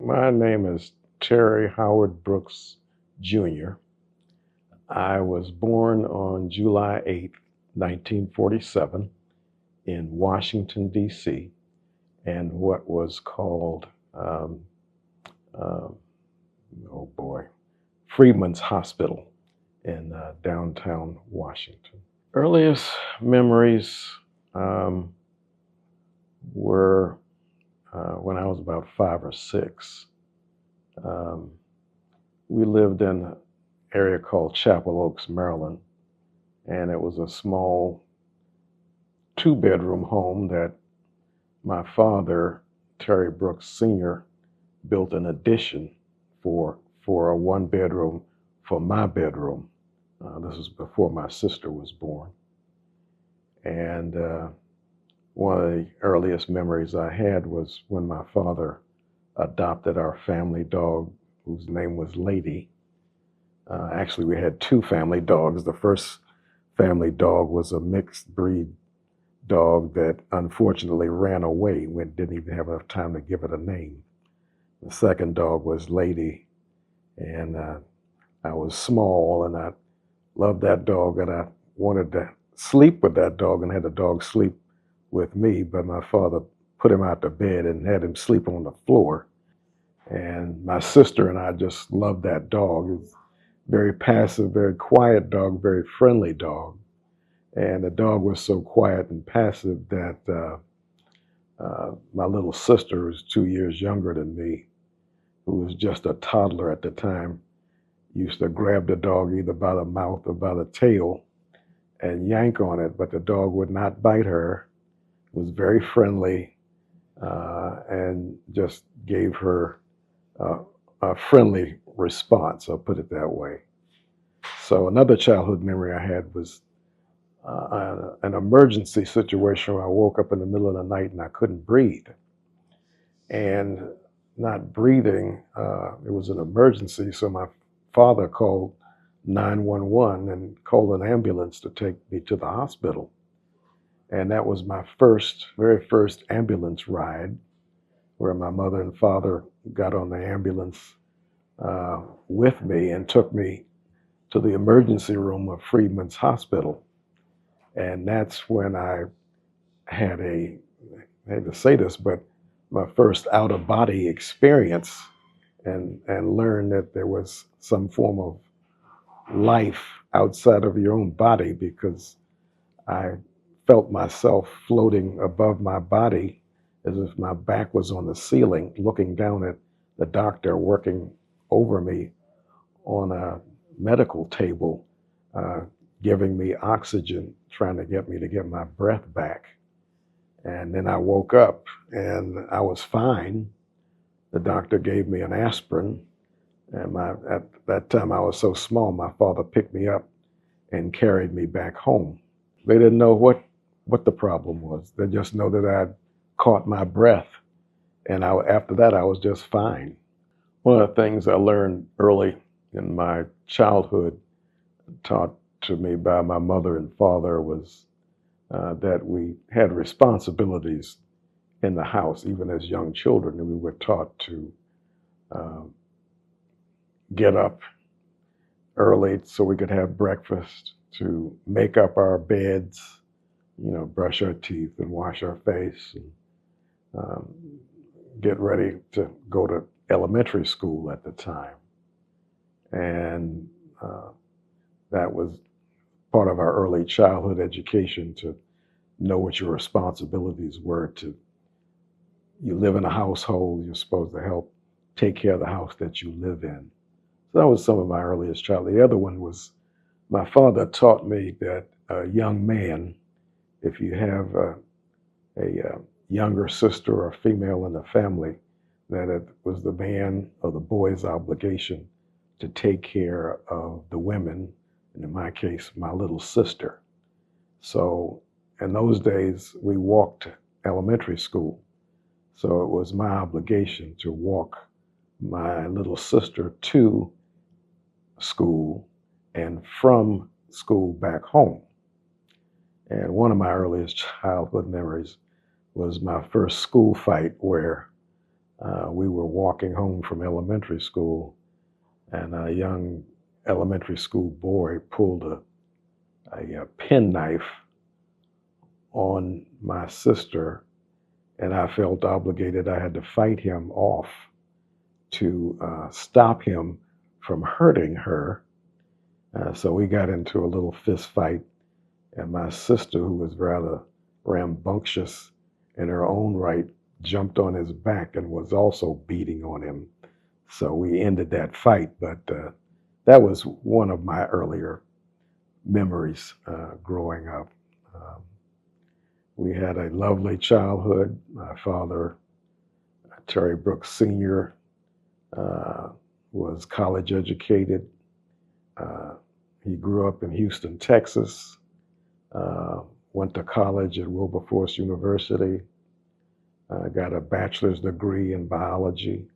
My name is Terry Howard Brooks Jr. I was born on July 8th, 1947 in Washington, D.C., in what was called, um, oh boy, Freedman's Hospital in downtown Washington. Earliest memories um, were when I was about 5 or 6. Um, we lived in an area called Chapel Oaks, Maryland, and it was a small 2-bedroom home that my father, Terry Brooks Sr., built an addition for a 1-bedroom for my bedroom. This was before my sister was born. And one of the earliest memories I had was when my father adopted our family dog, whose name was Lady. Actually, we had 2 family dogs. The first family dog was a mixed breed dog that unfortunately ran away. We didn't even have enough time to give it a name. The second dog was Lady, and I was small, and I loved that dog, and I wanted to sleep with that dog and had the dog sleep with me, but my father put him out to bed and had him sleep on the floor. And my sister and I just loved that dog. He was very passive, very quiet dog, very friendly dog. And the dog was so quiet and passive that my little sister, who's 2 years younger than me, who was just a toddler at the time, used to grab the dog either by the mouth or by the tail and yank on it, but the dog would not bite her. It was very friendly and just gave her a friendly response, I'll put it that way. So another childhood memory I had was an emergency situation where I woke up in the middle of the night and I couldn't breathe. And not breathing, it was an emergency, so my father called 911 and called an ambulance to take me to the hospital. And that was my very first ambulance ride, where my mother and father got on the ambulance with me and took me to the emergency room of Freedman's Hospital. And that's when I hate to say this, but my first out-of-body experience and learned that there was some form of life outside of your own body, because I felt myself floating above my body as if my back was on the ceiling, looking down at the doctor working over me on a medical table, giving me oxygen, trying to get my breath back. And then I woke up and I was fine. The doctor gave me an aspirin, and at that time I was so small, my father picked me up and carried me back home. They didn't know what the problem was. They just know that I'd caught my breath, and after that I was just fine. One of the things I learned early in my childhood, taught to me by my mother and father, was that we had responsibilities in the house, even as young children, and we were taught to get up early so we could have breakfast, to make up our beds, brush our teeth and wash our face, and get ready to go to elementary school at the time. And that was part of our early childhood education, to know what your responsibilities were. You live in a household, you're supposed to help take care of the house that you live in. So that was some of my earliest childhood. The other one was my father taught me that a young man, if you have a younger sister or female in the family, that it was the man or the boy's obligation to take care of the women, and in my case, my little sister. So in those days, we walked to elementary school. So it was my obligation to walk my little sister to school and from school back home. And one of my earliest childhood memories was my first school fight, where We were walking home from elementary school, and a young elementary school boy pulled a penknife on my sister, and I felt obligated. I had to fight him off to stop him from hurting her. So we got into a little fist fight, and my sister, who was rather rambunctious in her own right, jumped on his back and was also beating on him. So we ended that fight, but that was one of my earlier memories growing up. Um, we had a lovely childhood. My father, Terry Brooks Sr., uh, was college educated. Uh, he grew up in Houston, Texas, uh, went to college at Wilberforce University, got a bachelor's degree in biology.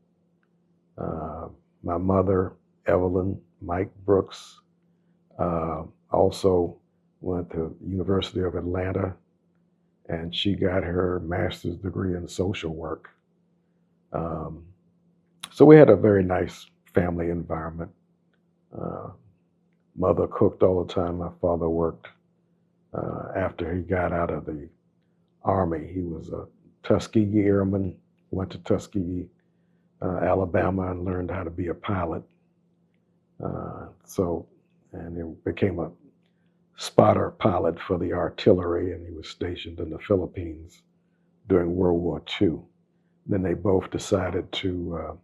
Uh, my mother, Evelyn Mike Brooks, also went to University of Atlanta, and she got her master's degree in social work. Um, so we had a very nice family environment. Uh, Mother cooked all the time. My father worked after he got out of the Army. He was a Tuskegee Airman, went to Tuskegee, Alabama, and learned how to be a pilot. And he became a spotter pilot for the artillery, and he was stationed in the Philippines during World War II. Then they both decided to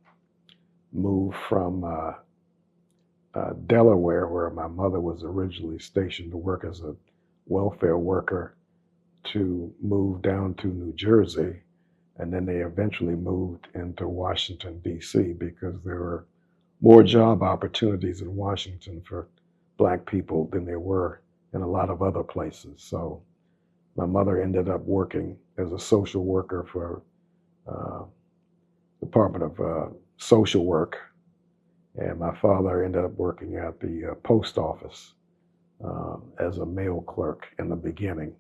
move from Delaware, where my mother was originally stationed to work as a welfare worker, to move down to New Jersey. And then they eventually moved into Washington, D.C., because there were more job opportunities in Washington for Black people than there were in a lot of other places. So my mother ended up working as a social worker for uh, Department of Social Work, and my father ended up working at the post office as a mail clerk in the beginning.